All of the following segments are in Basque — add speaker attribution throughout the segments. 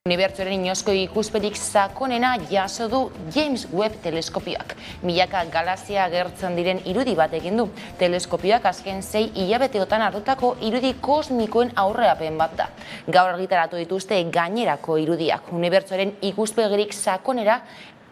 Speaker 1: Unibertsoaren inoizko ikusperik sakonena jaso du James Webb teleskopioak. Milaka galazia agertzen diren irudi bat egin du. Teleskopioak azken 6 hilabeteotan hartutako irudi kosmikoen aurrerapen bat da. Gaur argitaratu dituzte gainerako irudiak. Unibertsoaren ikuspegirik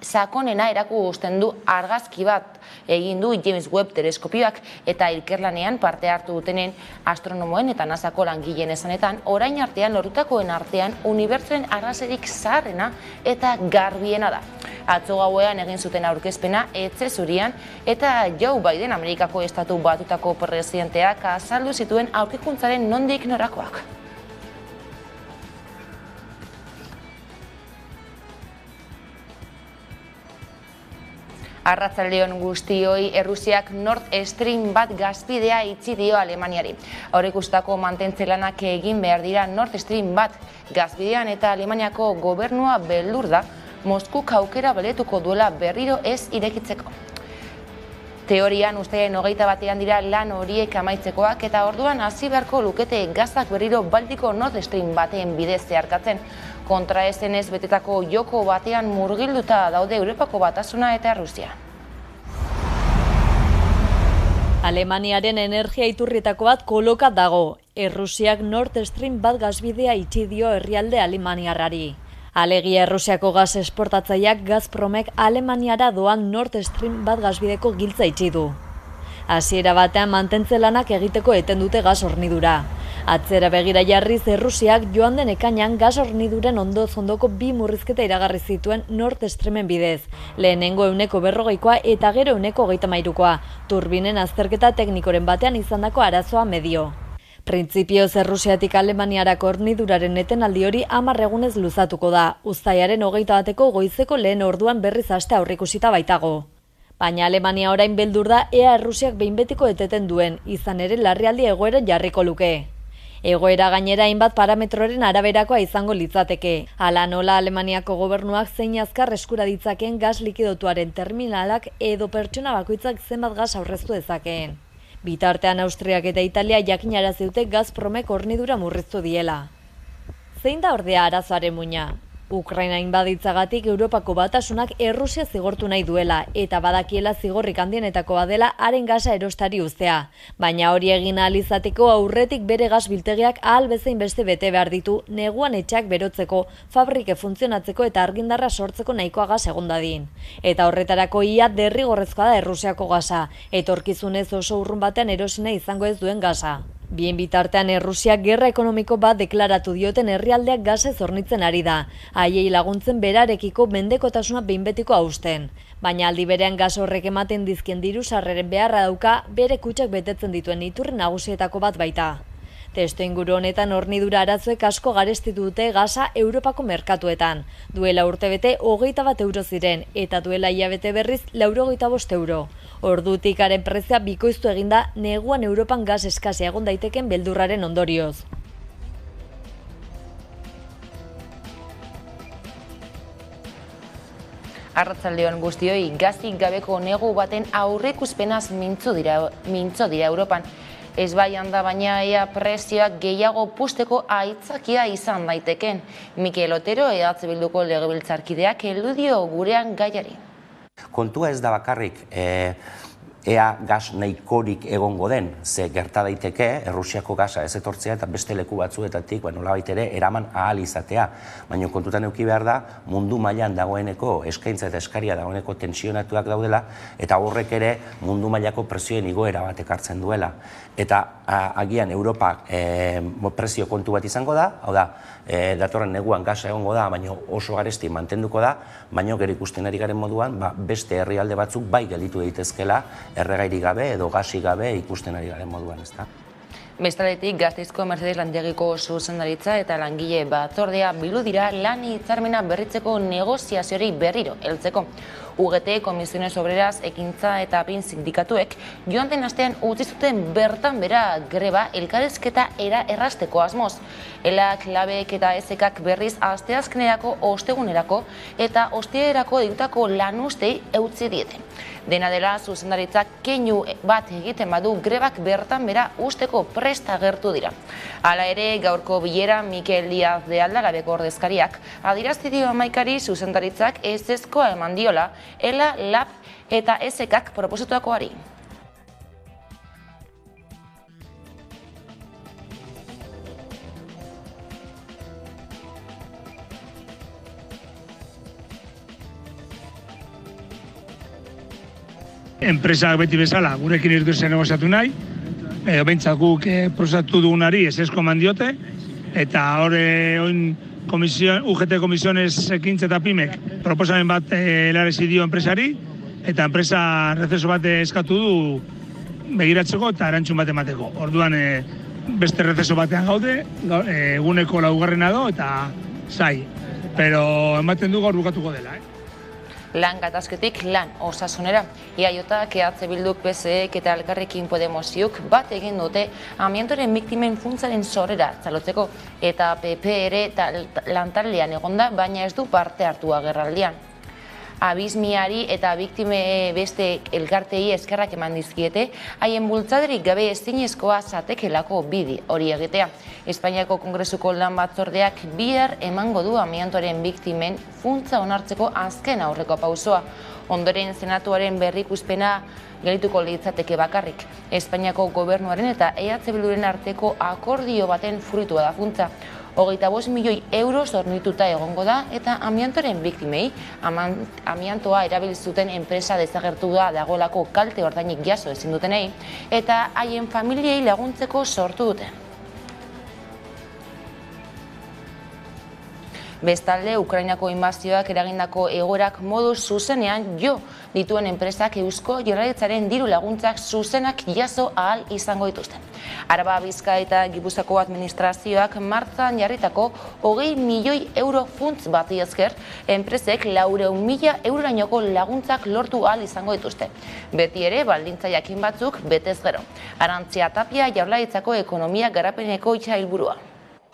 Speaker 1: sakonena erakusten du argazki bat egin du James Webb teleskopioak eta ikerlanean parte hartu dutenen astronomoen eta NASAko langileen esanetan orain artean lortutakoen artean unibertsoaren argazkirik zaharrena eta garbiena da. Atzo gauean egin zuten aurkezpena etxe zurian eta Joe Biden Amerikako Estatu Batutako presidenteak azaldu zituen aurkikuntzaren nondik norakoak. Arratsaldeon guztioi, Errusiak Nord Stream bat gazbidea itxi dio Alemaniari. Aurreikustako mantentze lanak egin behar dira Nord Stream bat gazbidean eta Alemaniako gobernua beldur da Moskuk aukera beletuko duela berriro ez irekitzeko. Teorian uztailaren 21 dira lan horiek amaitzekoak eta orduan hasi beharko lukete gazak berriro Baltiko Nord Stream baten bidez zeharkatzen. Kontraesenez betetako joko batean murgilduta daude Europako Batasuna eta Errusia.
Speaker 2: Alemaniaren energia iturrietako bat koloka dago. Errusiak Nord Stream bat gazbidea itxi dio herrialde alemaniarrari. Alegia Errusiako gaz esportatzaileak Gazpromek Alemaniara doan Nord Stream bat gazbideko giltza itxi du. Hasiera batean mantentze lanak egiteko eten dute gaz hornidura. Atzera begira jarriz Errusiak joan den ekainean gaz horniduren ondoko 2 murrizketa iragarri zituen Nord Streamen bidez. Lehenengo 40%koa eta gero 33%koa. Turbinen azterketa teknikoren batean izandako arazoa medio. Printzipioz Errusiatik Alemaniarako horniduraren etenaldi hori 10 egunez luzatuko da. Uztailaren 21 goizeko lehen orduan berriz haste aurreikusita baitago. Baina Alemania orain beldur da ea Errusiak behin betiko eteten duen, izan ere larrialdi egoera jarriko luke. Egoera gainera hainbat parametroren araberakoa izango litzateke. Hala nola Alemaniako gobernuak zein azkar eskura ditzakeen gas likidotuaren terminalak edo pertsona bakoitzak zenbat gas aurreztu dezakeen. Bitartean Austriak eta Italia jakinarazi dute Gazpromek hornidura murriztu diela. Zein da ordea arazoaren muina? Ukraina inbaditzagatik Europako Batasunak Errusia zigortu nahi duela eta badakiela zigorrik handienetako badela haren gasa erostari uztea. Baina hori egin ahal izateko aurretik bere gas biltegiak ahal bezain beste bete behar ditu neguan etxeak berotzeko, fabrike funtzionatzeko eta argindarra sortzeko nahikoa gas egon dadin. Eta horretarako ia derrigorrezkoa da Errusiako gasa, etorkizunez oso urrun batean erosina izango ez duen gasa. Bien bitartean Errusiak gerra ekonomiko bat deklaratu dioten herrialdeak gasez hornitzen ari da, haiei laguntzen berarekiko mendekotasuna behin betiko hausten. Baina aldi berean gas horrek ematen dizkien diru sarreren beharra dauka bere kutxak betetzen dituen iturri nagusietako bat baita. Testuinguru honetan hornidura arazoek asko garestitu dute gasa Europako merkatuetan. Duela urtebete 21 euro ziren eta duela hilabete berriz 85 euro. Ordutik haren prezioa bikoiztu eginda neguan Europan gas eskasea egon daiteken beldurraren ondorioz.
Speaker 1: Arratsaldeon guztioi, gazik gabeko negu baten aurreikuspenaz mintzo dira Europan. Ez baian da baina ea prezioak gehiago puzteko aitzakia izan daiteken. Mikel Otero EH Bilduko legebiltzarkideak heldu dio gurean gaiari.
Speaker 3: Kontua ez da bakarrik ea gas nahikorik egongo den, ze gerta daiteke Errusiako gasa ez etortzea eta beste leku batzuetatik nolabait ere eraman ahal izatea. Baina kontutan eduki behar da mundu mailan dagoeneko eskaintza eta eskaria dagoeneko tensionatuak daudela eta horrek ere mundu mailako prezioen igoera bat ekartzen duela. Eta agian Europak prezio kontu bat izango da, hau da, datorren neguan gasa egongo da, baina oso garesti mantenduko da, baina gero ikusten ari garen moduan beste herrialde batzuk bai gelditu daitezkeela erregairi gabe edo gasi gabe ikusten ari garen moduan, ezta?
Speaker 1: Bestaletik, Gasteizko Mercedes lantegiko zuzendaritza eta langile batzordea bildu dira lan hitzarmena berritzeko negoziaziori berriro heltzeko. UGT, Comisiones Obreras, Ekintza eta APIN sindikatuek joan den astean utzi zuten bertan bera greba elkarrizketa errazteko asmoz. ELAK, LABek eta ESEKak berriz asteazkenerako, ostegunerako eta ostirerako deitutako lanuztei eutzi diete. Dena dela, zuzendaritzak keinu bat egiten badu grebak bertan bera usteko prest agertu dira. Hala ere, gaurko bilera Mikel Díaz de Aldagabeko ordezkariak adierazti dio Hamaikari zuzendaritzak ezezkoa eman diola ELA, LAB eta ESEKak proposatuakoari.
Speaker 4: Enpresak beti bezala, gurekin ez duzen negoziatu nahi, behintzat guk prozatu dugunari ezezko eman diote, eta oin UGT Comisiones Ekintza eta Pimek proposamen bat helarazi dio enpresari, eta enpresa receso bat eskatu du begiratzeko eta erantzun bat emateko. Orduan beste receso batean gaude, eguneko 4. do eta zai, pero ematen du gaur bukatuko dela.
Speaker 1: Lan gatazketik lan osasunera. IAJak, EH Bilduk, PSEek eta Elkarrekin Podemosuk bat egin dute amiantoren biktimen funtsaren sorrera txalotzeko, eta PP ere lantaldean egonda, baina ez du parte hartu agerraldian. Abismiari eta biktime beste elkartei eskerrak eman dizkiete, haien bultzaderik gabe ezinezkoa zatekelako bide hori egitea. Espainiako Kongresuko lan batzordeak bihar emango du amiantoren biktimen funtsa onartzeko azken aurreko pausoa. Ondoren Senatuaren berrikuspena gelituko litzateke bakarrik. Espainiako gobernuaren eta EH Bilduren arteko akordio baten fruitua da funtsa. 25 milioi euro hornituta egongo da eta amiantoren biktimei amiantoa erabili zuten enpresa desagertu da dagoelako kalte ordainik jaso ezin dutenei eta haien familiei laguntzeko sortu dute. Bestalde, Ukrainako inbazioak eragindako egoerak modu zuzenean jo dituen enpresak Eusko Jaurlaritzaren diru laguntzak zuzenak jaso ahal izango dituzten. Araba, Bizkaia eta Gipuzkoako administrazioak martxan jarritako 20 milioi euro funts bati esker, enpresek 400.000 eurorainoko laguntzak lortu ahal izango dituzte. Beti ere, baldintza jakin batzuk betez gero. Arantzia Tapia, Jaurlaritzako ekonomia garapeneko helburua.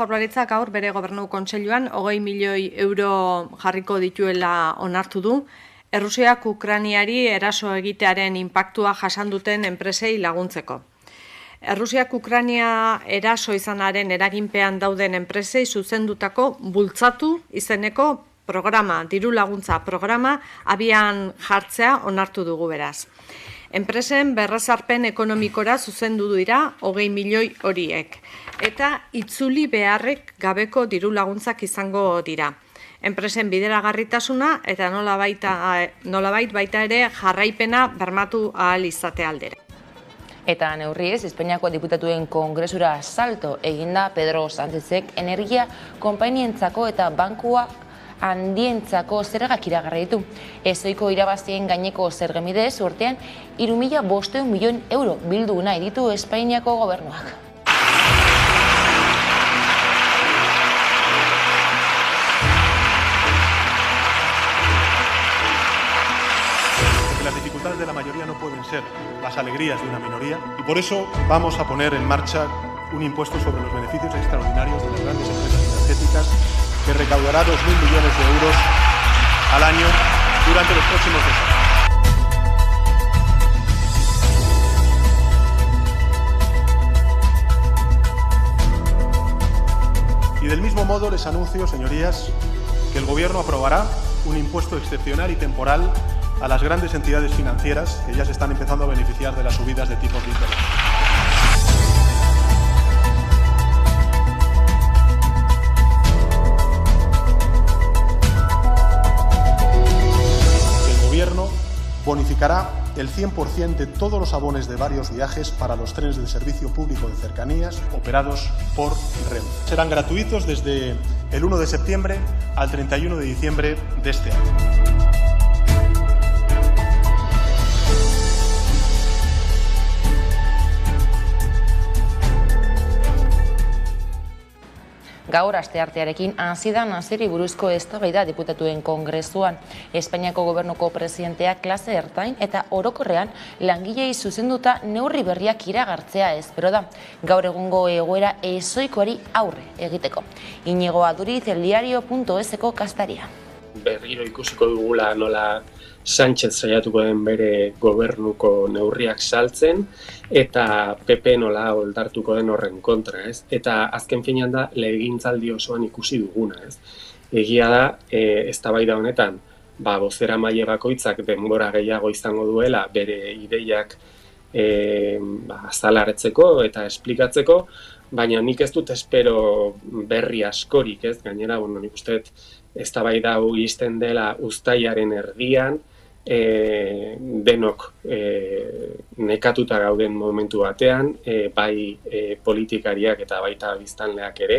Speaker 5: Jaurlaritzak gaur bere gobernu kontseiluan 20 milioi euro jarriko dituela onartu du, Errusiak Ukrainiari eraso egitearen inpaktua jasan duten enpresei laguntzeko. Errusiak Ukrainia eraso izanaren eraginpean dauden enpresei zuzendutako bultzatu izeneko programa, diru laguntza programa abian jartzea onartu dugu beraz. Enpresen berrezarpen ekonomikora zuzendu dira 20 milioi horiek, eta itzuli beharrek gabeko diru laguntzak izango dira. Enpresen bideragarritasuna eta nolabait baita ere jarraipena bermatu ahal izate aldera.
Speaker 1: Eta neurriez, Espainiako diputatuen kongresura salto eginda Pedro Sánchezek energia konpainientzako eta bankua handientzako zergak iragarri ditu. Ezoiko irabazien gaineko zergemidez urtean 3.500 milioi euro bildu nahi ditu Espainiako gobernuak.
Speaker 6: Las dificultades de la mayoría no pueden ser las alegrías de una minoría y por eso vamos a poner en marcha un impuesto sobre los beneficios extraordinarios de las grandes empresas energéticas que recaudará 2.000 millones de euros al año durante los próximos 2 años. Y del mismo modo les anuncio, señorías, que el Gobierno aprobará un impuesto excepcional y temporal a las grandes entidades financieras que ya se están empezando a beneficiar de las subidas de tipos de interés. El Gobierno bonificará el 100% de todos los abonos de varios viajes para los trenes del servicio público de cercanías operados por Renfe. Serán gratuitos desde el 1 de septiembre al 31 de diciembre de este año.
Speaker 1: Gaur asteartearekin hasi da Naseri buruzko eztabaida diputatuen kongresuan. Espainiako gobernuko presidenteak klase ertain eta orokorrean langilei zuzenduta neurri berriak iragartzea espero da. Gaur egungo egoera ezoikoari aurre egiteko. Iñigo Aduriz, eldiario.eseko kastaria.
Speaker 7: Berriro ikusiko dugula nola Sánchez saiatuko den bere gobernuko neurriak saltzen eta PP nola oldartuko den horren kontra, ez? Eta azken finean da legegintzaldi osoan ikusi duguna, ez? Egia da, eztabaida honetan, bozeramaile bakoitzak denbora gehiago izango duela bere ideiak azalaretzeko eta esplikatzeko, baina nik ez dut espero berri askorik, ez? Gainera, nik uste eztabaida hau izten dela uztailaren erdian, denok nekatuta gauden momentu batean, bai politikariak eta baita biztanleak ere,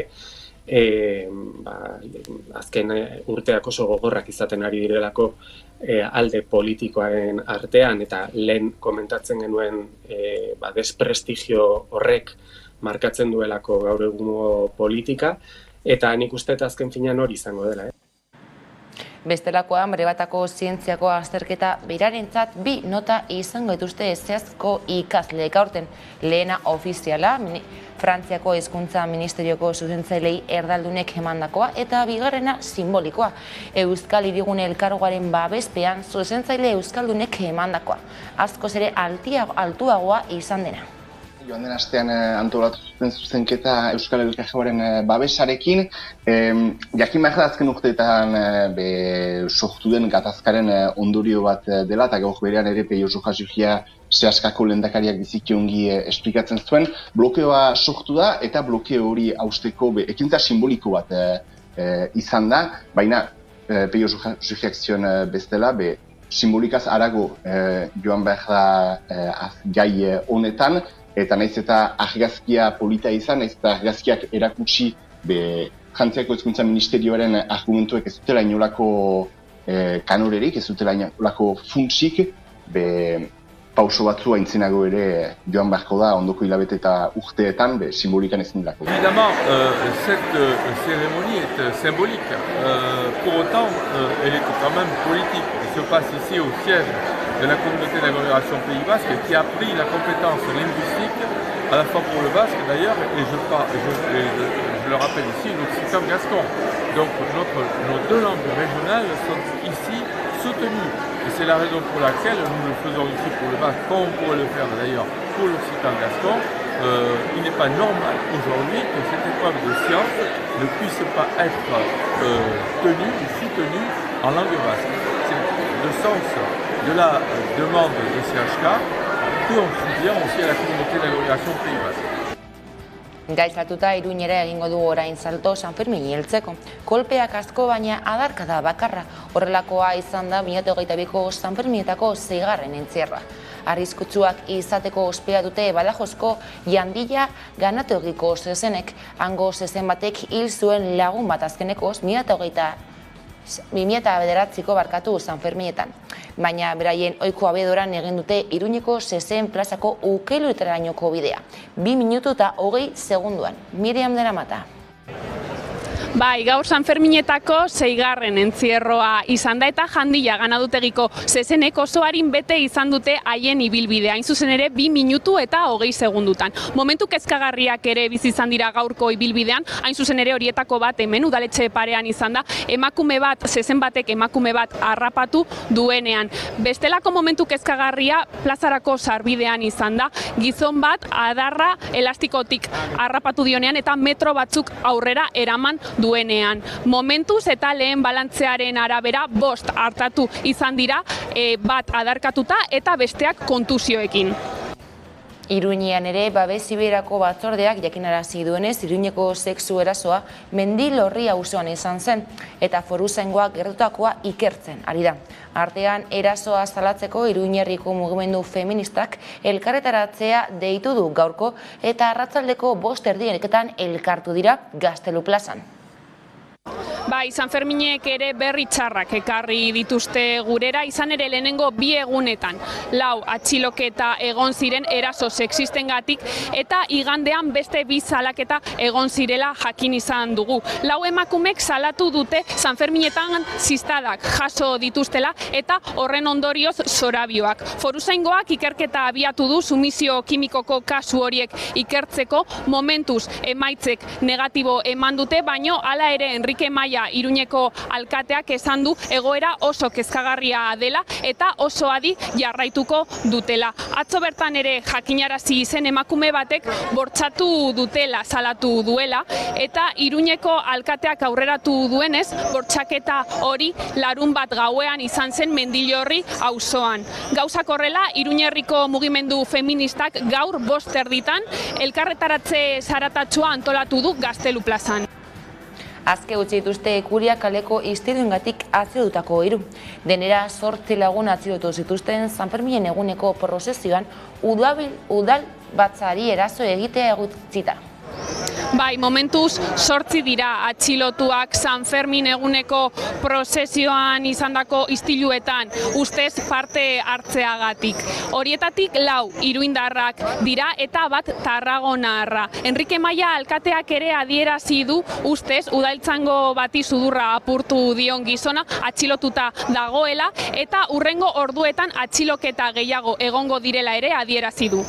Speaker 7: azken urteak oso gogorrak izaten ari direlako alde politikoaren artean, eta lehen komentatzen genuen desprestigio horrek markatzen duelako gaur egungo politika, eta nik uste azken finean hori izango dela.
Speaker 1: Bestelakoan, Brebatako zientziako azterketa berarentzat 2 nota izango dituzte zehazko ikasleek aurten. Lehena ofiziala, Frantziako hezkuntza ministerioko zuzentzailei erdaldunek emandakoa, eta bigarrena simbolikoa. Euskal Hirigune Elkargoaren babespean zuzentzaile euskaldunek emandakoa. Askoz ere altuagoa izan dena.
Speaker 8: Joan den astean antolatu zuten zuzenketa Euskal Elkargoaren babesarekin. Jakin behar da azken urteetan sortu den gatazkaren ondorio bat dela, eta gaur berean ere Peio Joja Seaskako lehendakariak biziki ongi esplikatzen zuen. Blokeoa sortu da, eta blokeo hori hausteko ekintza simboliko bat izan da, baina Peio Jojak zion bestela, simbolikaz harago joan behar da gai honetan, eta naiz eta argazkia polita izan, naiz eta argazkiak erakutsi Frantziako hezkuntza ministerioaren argumentuek ez dutela inolako kanorerik, ez dutela inolako funtsik, pauso batzu aintzinago ere joan beharko da ondoko hilabete eta urteetan simbolikan ezin dako.
Speaker 9: Évidemment, cette cérémonie est symbolique. Pour autant, elle est quand même politique. Elle se passe ici au siège de la communauté d'agglomération Pays Basque qui a pris la compétence linguistique à la fois pour le basque d'ailleurs et je le rappelle ici, l'occitan gascon. Donc nos 2 langues régionales sont ici soutenues et c'est la raison pour laquelle nous le faisons ici pour le basque comme on pourrait le faire d'ailleurs pour l'occitan gascon. Il n'est pas normal aujourd'hui que cette épreuve de science ne puisse pas être tenue ou soutenue en langue basque. C'est le sens de la demande de CHK que on soutient aussi à la communauté d'agglomération Pays Basque.
Speaker 1: Gaizatuta Iruñera egingo du orain salto San Fermin heltzeko. Kolpeak asko baina adarkada bakarra. Horrelakoa izan da 2022ko San Ferminetako 6. entzierroa. Arriskutsuak izateko ospea dute Badajosko Jandilla ganategiko zezenek. Hango zezen batek hil zuen lagun bat azkenekoz 2009ko barkatu San Ferminetan. Baina beraien ohiko abedoran egin dute Iruñeko zezen plazako ukeluetarainoko bidea. 2 minutu eta 20 segunduan. Miriam de la Mata.
Speaker 10: Bai, gaur San Ferminetako 6. entzierroa izan da eta Jandilla ganadutegiko zezenek oso arin bete izan dute haien ibilbidea. Hain zuzen ere 2 minutu eta 20 segundutan. Momentu kezkagarriak ere bizi izan dira gaurko ibilbidean, hain zuzen ere horietako bat hemen udaletxe parean izan da, zezen batek emakume bat harrapatu duenean. Bestelako momentu kezkagarria plazarako sarbidean izan da, gizon bat adarra elastikotik harrapatu dionean eta metro batzuk aurrera eraman duenean. Momentuz eta lehen balantzearen arabera 5 hartatu izan dira, bat adarkatuta eta besteak kontusioekin.
Speaker 1: Iruñean ere babes zibilerako batzordeak jakinarazi duenez Iruñeko sexu erasoa Mendilorri auzoan izan zen eta foruzaingoak gertutakoa ikertzen ari da. Artean erasoa salatzeko Iruñerriko mugimendu feministak elkarretaratzea deitu du gaurko eta arratsaldeko 5:30 elkartu dira Gaztelu plazan.
Speaker 10: Bai, Sanferminek ere berri txarrak ekarri dituzte gurera, izan ere lehenengo 2 egunetan 4 atxiloketa egon ziren eraso sexistengatik eta igandean beste 2 salaketa egon zirela jakin izan dugu. 4 emakumek salatu dute Sanferminetan ziztadak jaso dituztela eta horren ondorioz zorabioak. Foruzaingoak ikerketa abiatu du sumizio kimikoko kasu horiek ikertzeko, momentuz emaitzek negatibo eman dute, baino hala ere Enrique Maia Iruñeko alkateak esan du egoera oso kezkagarria dela eta oso adi jarraituko dutela. Atzo bertan ere jakinarazi zen emakume batek bortxatu dutela salatu duela eta Iruñeko alkateak aurreratu duenez bortxaketa hori larunbat gauean izan zen Mendillorri auzoan. Gauzak horrela, Iruñerriko mugimendu feministak gaur 5:00 elkarretaratze zaratatsua antolatu du Gaztelu plazan.
Speaker 1: Azke utzi dituzte Kuria kaleko istiluengatik atxilotutako 3. Denera 8 lagun atxilotu zituzten Sanferminen eguneko prozesioan udal batzari eraso egitea egutzita.
Speaker 10: Bai, momentuz 8 dira atxilotuak Sanfermin eguneko prozesioan izandako istiluetan ustez parte hartzeagatik. Horietatik 4 iruindarrak dira eta bat tarragonarra. Enrique Maia alkateak ere adierazi du ustez udaltzango bati sudurra apurtu dion gizona atxilotuta dagoela eta hurrengo orduetan atxiloketa gehiago egongo direla ere adierazi du.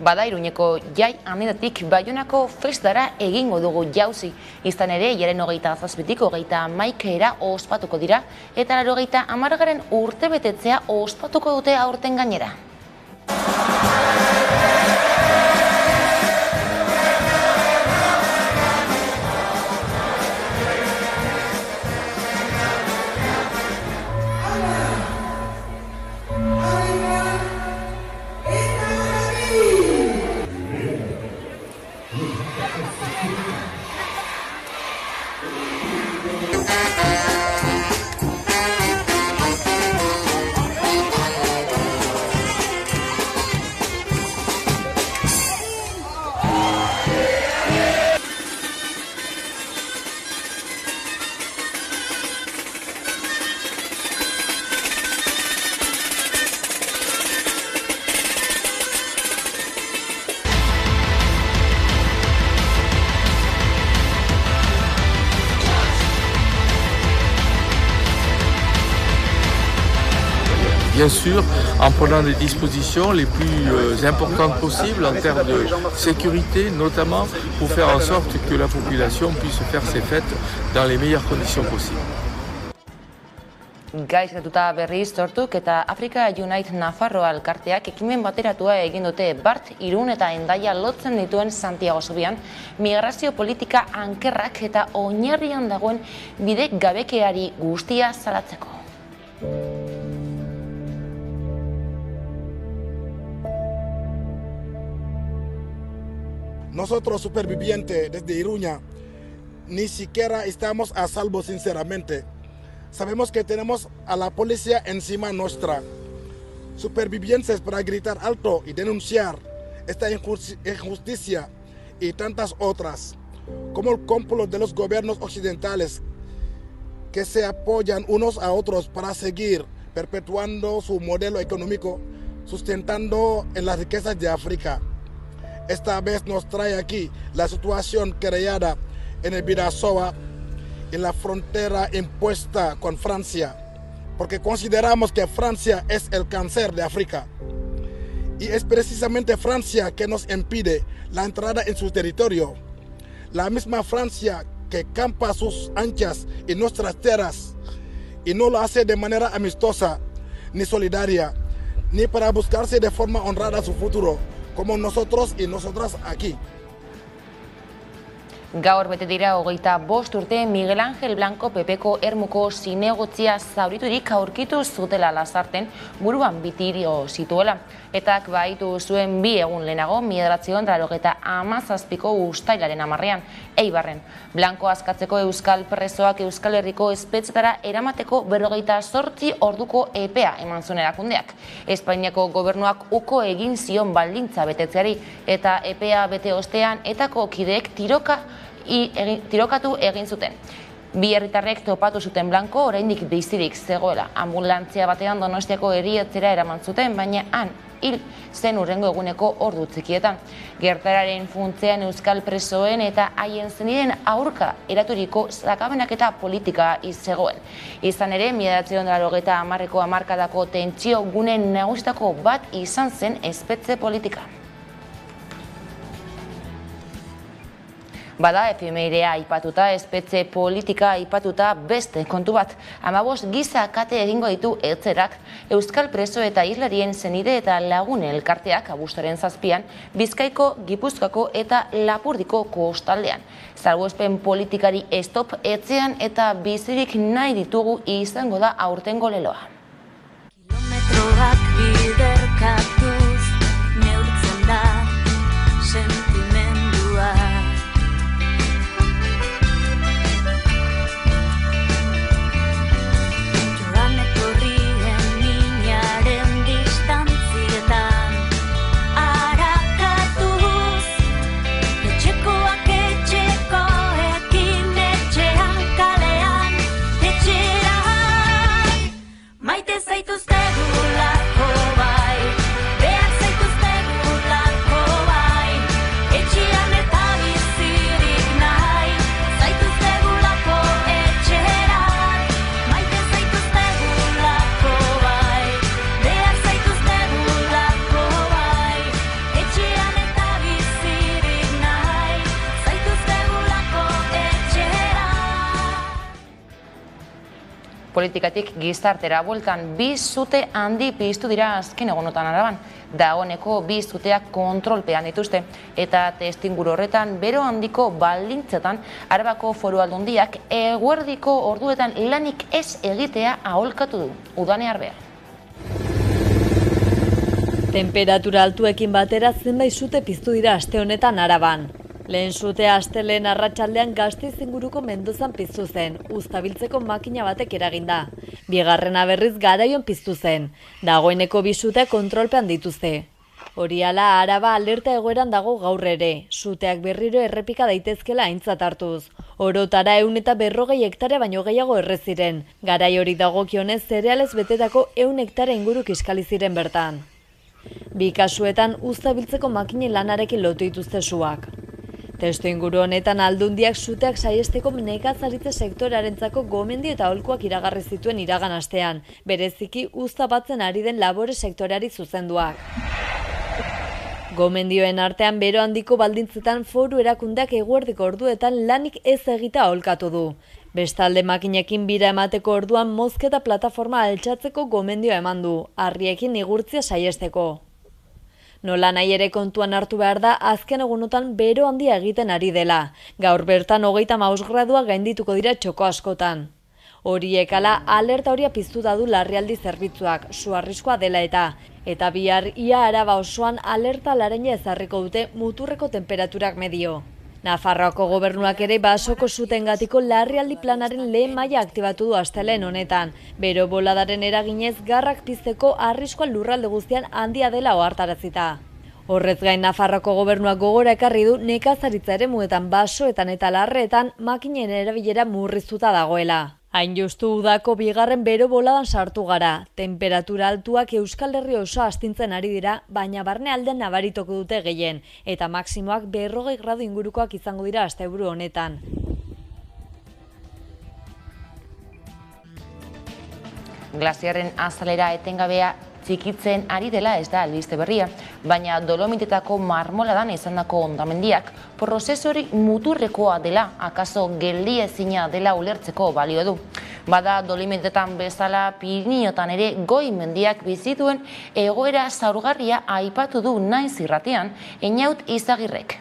Speaker 1: Bada Iruñeko jai handietatik Baionako festara egingo dugu jauzi. Izan ere, jaren 27-tik 31 ospatuko dira, eta 80. urtebetetzea ospatuko dute aurten gainera.
Speaker 9: Bien sûr, en prenant des dispositions les plus importantes possibles en termes de sécurité, notamment pour faire en sorte que la population puisse faire ses fêtes dans les meilleures conditions possibles.
Speaker 1: Gaizkatuta berriz sortuk eta Africa Unite Nafarroa elkarteak ekimen bateratua egin dute Bart, Irun eta Hendaia lotzen dituen Santiago zubian, migrazio politika ankerrak eta oinarrian dagoen bide gabekeari guztia salatzeko.
Speaker 11: Nosotros supervivientes desde Iruña ni siquiera estamos a salvo sinceramente. Sabemos que tenemos a la policía encima nuestra. Supervivientes para gritar alto y denunciar esta injusticia y tantas otras, como el complot de los gobiernos occidentales que se apoyan unos a otros para seguir perpetuando su modelo económico, sustentando en las riquezas de África. Esta vez nos trae aquí la situación creada en el Bidasoa en la frontera impuesta con Francia, porque consideramos que Francia es el cáncer de África. Y es precisamente Francia que nos impide la entrada en su territorio. La misma Francia que campa sus anchas en nuestras tierras y no lo hace de manera amistosa ni solidaria, ni para buscarse de forma honrada su futuro, como nosotros y nosotras aquí.
Speaker 1: Gaur bete dira 25 urte Miguel Ángel Blanco Pepeko Ermuko zinegotzia zauriturik aurkitu zutela Lasarten, buruan bitirio zituela. Etak baitu zuen 2 egun lehenago, 1997ko uztailaren 10ean, Eibarren. Blanco askatzeko euskal presoak Euskal Herriko espetxetara eramateko 48 orduko epea eman zuen erakundeak. Espainiako gobernuak uko egin zion baldintza betetzeari eta epea bete ostean etako kideek tirokatu egin zuten. 2 herritarrek topatu zuten Blanco oraindik bizirik zegoela. Anbulantzia batean Donostiako heriotzera eraman zuten, baina han hil zen hurrengo eguneko ordu txikietan. Gertaeraren funtzean euskal presoen eta haien zeniden aurka eraturiko sakabanaketa politika zegoen. Izan ere, 1980ko hamarkadako tentsio gune nagusitako bat izan zen espetxe politika. Bada, efemerea aipatuta, espetxe politika aipatuta beste kontu bat. 15 giza kate egingo ditu etxerak, euskal preso eta islarien zenide eta lagun elkarteak abuztuaren 7an, Bizkaiko, Gipuzkoako eta Lapurdiko kostaldean. Salbuespen politikari stop etxean eta bizirik nahi ditugu izango da aurtengo leloa.
Speaker 12: Kilometroak biderkatuz neurtzen da sentimendua.
Speaker 1: Politikatik gizartera bueltan 2 sute handi piztu dira azken egunotan Araban. Dagoeneko 2 suteak kontrolpean dituzte eta testinguru horretan bero handiko baldintzetan Arabako Foru Aldundiak eguerdiko orduetan lanik ez egitea aholkatu du. Udane Arbea.
Speaker 2: Temperatura altuekin batera zenbait sute piztu dira aste honetan Araban. Lehen sutea astelehen arratsaldean Gasteiz inguruko Mendozan piztu zen, uztabiltzeko makina batek eraginda. Bigarrena berriz Garaion piztu zen. Dagoeneko 2 sute kontrolpean dituzte. Hori hala, Araba alerta egoeran dago gaur ere. Suteak berriro errepika daitezkela aintzat hartuz. Orotara 140 hektare baino gehiago erreziren. Garai hori dagokionez zerealez betetako 100 hektare inguru kiskali ziren bertan. 2 kasuetan uztabiltzeko makinen lanarekin lotu dituzte suak. Testu inguru honetan Aldundiak suteak saiesteko nekazaritza sektorearentzako gomendio eta aholkuak iragarri zituen iragan astean, bereziki uzta batzen ari den labore sektoreari zuzenduak. Gomendioen artean bero handiko baldintzetan foru erakundeak eguerdiko orduetan lanik ez egita aholkatu du. Bestalde makinekin bira emateko orduan mozketa plataforma altxatzeko gomendioa eman du, harriekin igurtzia saiesteko. Nola nahi ere kontuan hartu behar da azken egunotan bero handia egiten ari dela. Gaur bertan 35 gradua gaindituko dira txoko askotan. Horiek ala alerta horia piztu du larrialdi zerbitzuak, su arriskoa dela eta bihar ia Araba osoan alerta larena ezarriko dute muturreko temperaturak medio. Nafarroako gobernuak ere basoko sutengatiko larrialdi planaren lehen maila aktibatu du astelehen honetan. Bero boladaren eraginez garrak pizteko arriskoa lurralde guztian handia dela ohartarazita. Horrez gain Nafarroako gobernuak gogora ekarri du nekazaritza eremuetan basoetan eta larreetan makinen erabilera murriztuta dagoela. Hain justu udako bigarren bero boladan sartu gara. Temperatura altuak Euskal Herri oso astintzen ari dira, baina barne aldean nabarituko dute gehien, eta maksimoak 40 gradu ingurukoak izango dira asteburu honetan.
Speaker 1: Glasiarren azalera etengabea txikitzen ari dela ez da albiste berria, baina Dolomitetako marmoladan izandako hondamendiak prozesori muturrekoa dela, akaso geldiezina dela ulertzeko balio du. Bada Dolomitetan bezala Piriniotan ere goi mendiak bizituen egoera zaurgarria aipatu du Naiz irratian Einaut Izagirrek.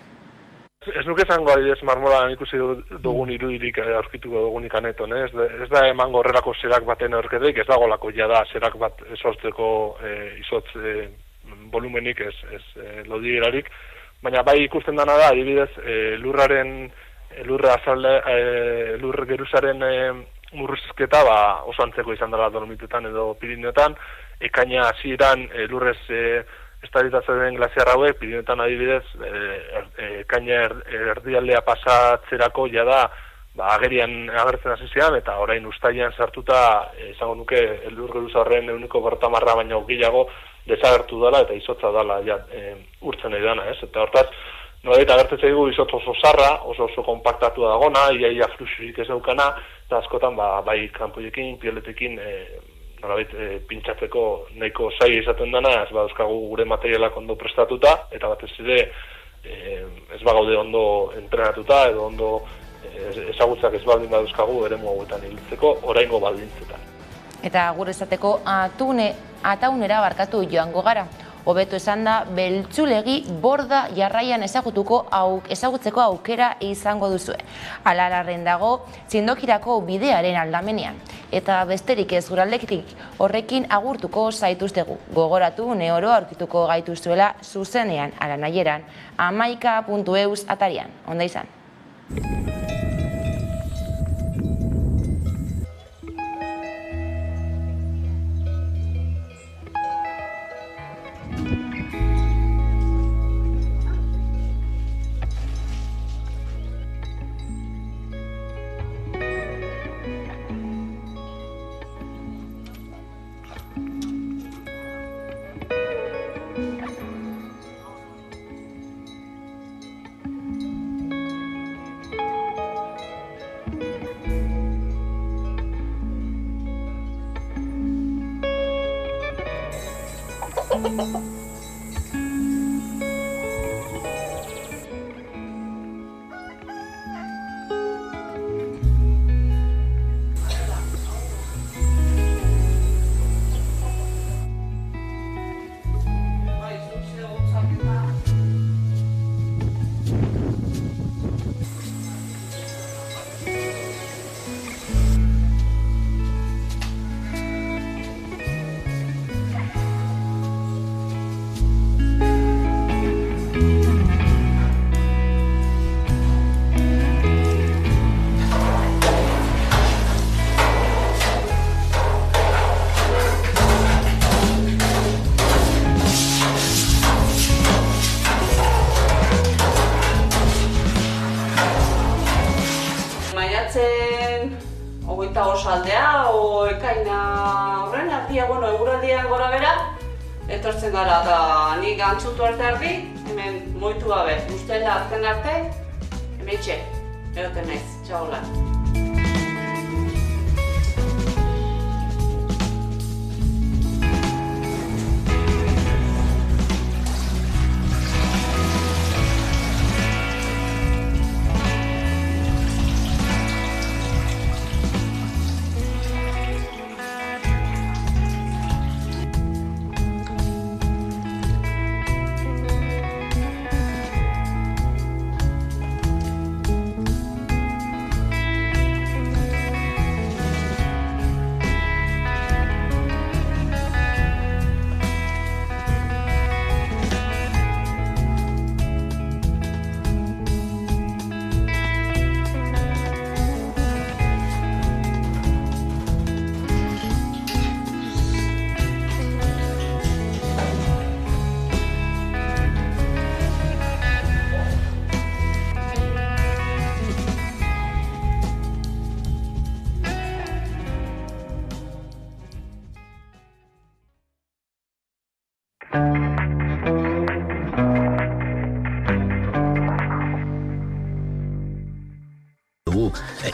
Speaker 13: Ez nuke zango adibidez marmolan ikusi dugun irudirik aurkituko dugunik aneton, ez da emango horrelako zerak baten aurketik, ez dagolako jada zerak bat sortzeko izotz volumenik ez lodierarik, baina bai ikusten dana da adibidez lur geruzaren murrizketa oso antzeko izan dela Dolomitetan edo Pirinioetan, ekaina hasieran lurrez estabilitatzen den glasiar hauek, Pirinioetan adibidez, ekaina erdialdea pasatzerako jada agerian agertzen hasi ziren, eta orain uztailean sartuta, esango nuke, lur geruza horren 50% baino gehiago desagertu dela eta izotza dela urtzen nahi dana, ez? Eta hortaz, nolabait agertzen zaigu izotz oso zarra, oso kompaktatua dagona, iaia fluxurik ez daukana, eta askotan bai kanpoiekin, pieletekin, nolabait pintxatzeko nahiko zaila izaten dena, ez badauzkagu gure materialak ondo prestatuta, eta batez ere ez bagaude ondo entrenatuta, edo ondo ezagutzak ez baldin badauzkagu eremu hauetan hiltzeko, oraingo baldintzetan.
Speaker 1: Eta gure esateko ataunera barkatu joango gara. Hobeto esan da, beltzulegi borda jarraian ezagutzeko aukera izango duzue. Alararren dago, txindokirako bidearen aldamenean. Eta besterik ez guraldekitik horrekin agurtuko zaituztegu. Gogoratu neoro aurkituko gaituzuela zuzenean ala nahieran, hamaika.eus atarian. Onda izan.
Speaker 14: Aldea, ekaina horren artia, eguraldian gora bera, etortzen gara, eta nik antzutu arte argi, hemen moitu gabe, ustela azken arte, hemen txe, eroten naiz, txagola.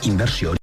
Speaker 15: Inbertsio